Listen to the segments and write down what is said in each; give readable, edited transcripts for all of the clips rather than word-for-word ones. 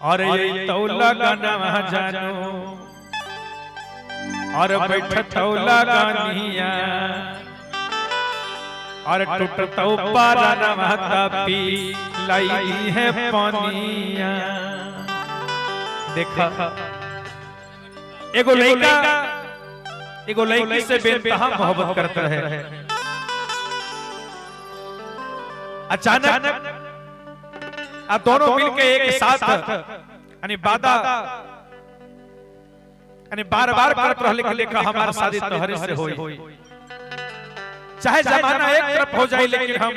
और ये तौला गाना जानो और बैठ तौला गानिया और टूटता पारा नमहता पी लाई है पानिया। देखा एगो लड़की से बेतहा मोहब्बत करता है। अचानक आप दोनों मिलके एक साथ यानी वादा यानी बार-बार करत रहले कि लेखा हमारा शादी तोहरे से होई, चाहे जमाना एक तरफ हो जाए लेकिन हम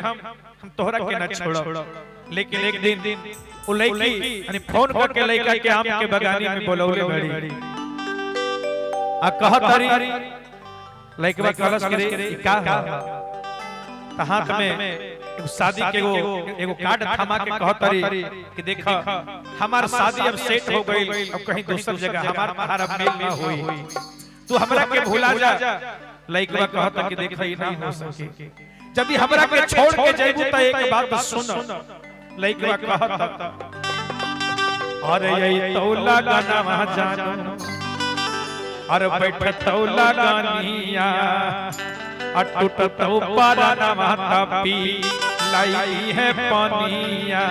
तोहरा के न छोड़ो। लेकिन एक दिन वो लड़की यानी फोन करके लड़का के आम के बगानी में बोलौले बड़ी आ कहतरी लड़का कहलस के का हाथ में शादी के एगो कार्ड थमा के कहतरी कि देखा हमार शादी अब सेट हो गई, अब कहीं दूसरी जगह हमार तहारा मेल ना होई, तू हमरा के भुला जा। लड़का कहता कि देखा ई ना हो सके, जब भी हमरा के छोड़ के जाइबू त एक बात सुन। लड़का कहता अरे ये तौला गाना जानो और बैठ तौला गानिया अटूटता पारा नमहता पी लाई है पानिया।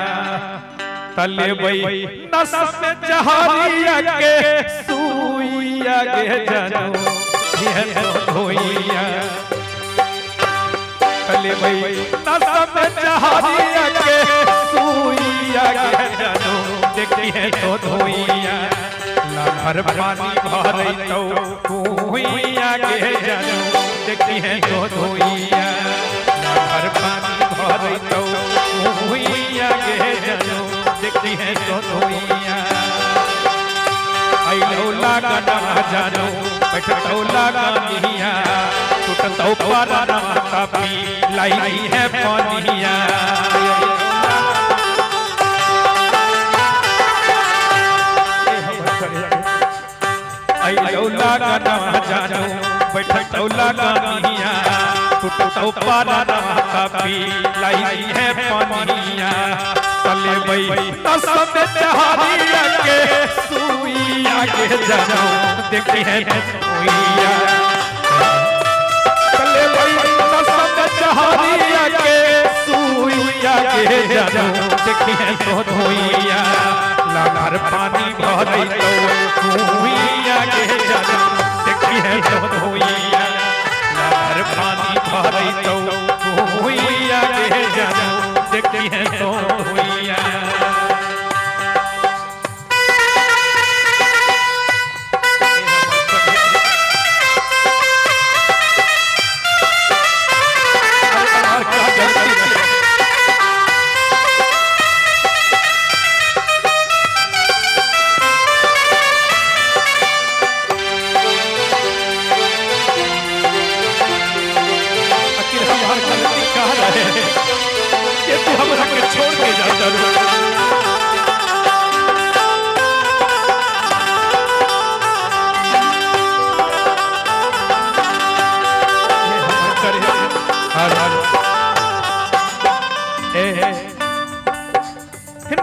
तले बई नस में जहरिया के सुइया के जानो ये तो धोइया। तले बई नस में जहरिया के सुइया के जानो देखती है तो धोइया। भर पानी भरे तो कुइया के जानो देखती है तो धोइया। भर पानी भरे तो कुइया के जानो देखती है तो धोइया। आई लौला गाना जानो बैठ लौला गानिया टूटता पारा नमहता पी लाई है पानिया। आई लौला गाना जानो बैठ लौला गानिया टूटता पारा नमहता पी लाई है पानिया। तले बई नस में जहरिया के सुइया के जानो देखती है धोइया। तले बई नस में जहरिया के सुइया के जानो देखती है तो धोइया। लार पानी भरे तो कुइया के जानो देखती है तो धोइया। लार पानी भरे तो कुइया के जानो देखती है तो धोइया।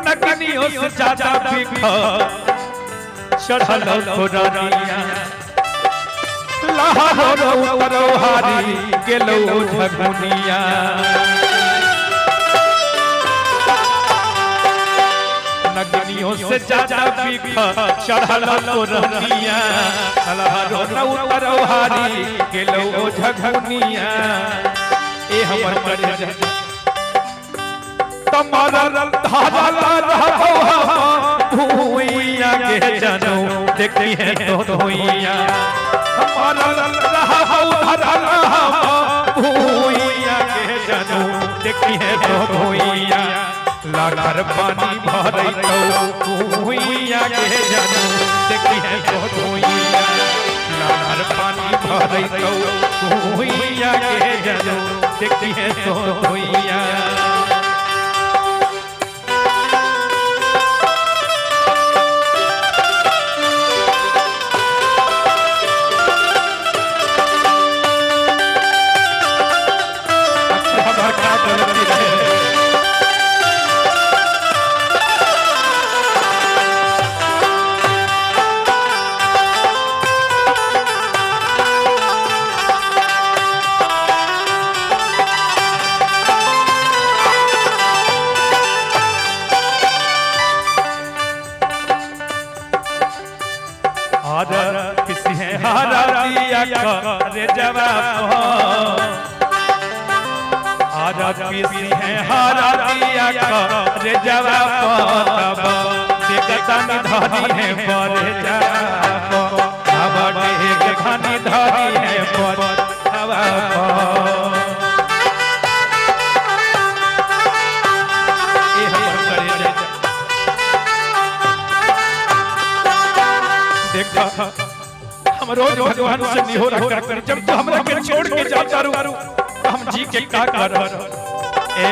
नगनियों से ज्यादा बिखा चढ़ल घोड़निया लहरो उतरो हारी गेलो झगुनिया। नगनियों से ज्यादा बिखा चढ़ल घोड़निया लहरो उतरो हारी गेलो झगुनिया। ए हमर करे तमारा धारा रहो भूइया के जानो देखती है तो धोइया। हमारा रहो धारा भूइया के जानो देखती है तो धोइया। लार पानी भरे तो भूइया के जानो देखती है तो धोइया। लार पानी भरे तो भूइया के जानो देखती है तो धोइया। करे जवाब आरा पीसी है हारा दिया करे जवाब देखतानी धारी है करे जवाब अब एक घनी धारी है करे जवाब देखा हम रोज भगवान से निहोरा कर जब तो हमरा के छोड़ के जाता रू हम जी के का कर ए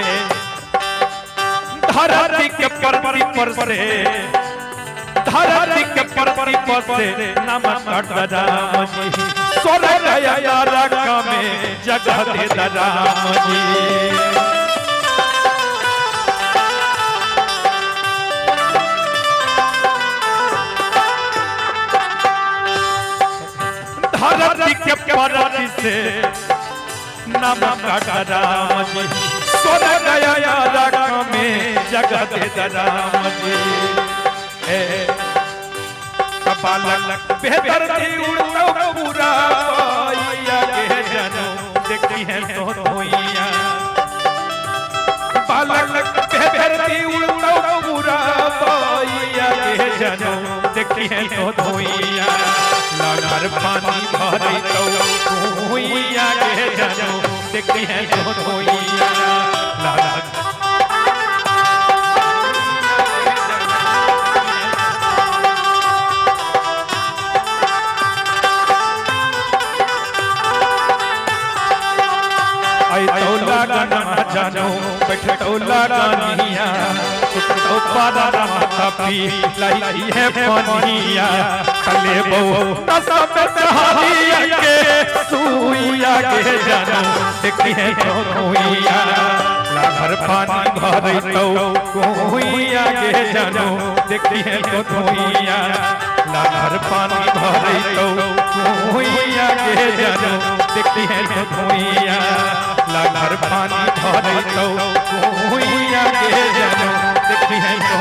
धरती के परपरी पर से धरती के परपरी पर से नाम कट राम जी स्वर्ग या राका में जगह दे राम जी धरती के परपरी से नाम कट राम जी स्वर्ग या राका में जगह दे राम जी बालक बेहतर थी उड़ता पूरा पाइया के जनो देखती है तो धोइया बालक बेहतर थी उड़ता पूरा पाइया के जनो देखती है तो धोइया लागर पानी भरी तो धोइया के जनो देखती है तो धोइया लागर जानो बैठौला रानिया तो पादा माथा पी लाई है पानिया खले बो सब हारिया के सुइया के जानो देखती है तो कोइया लागर पानी भरे तो कोइया के जानो देखती है तो कोइया लागर पानी भरे तो कोइया के जानो देखती है तो कोइया लागर पानी भरे तो कोइया के जनो देखती है तो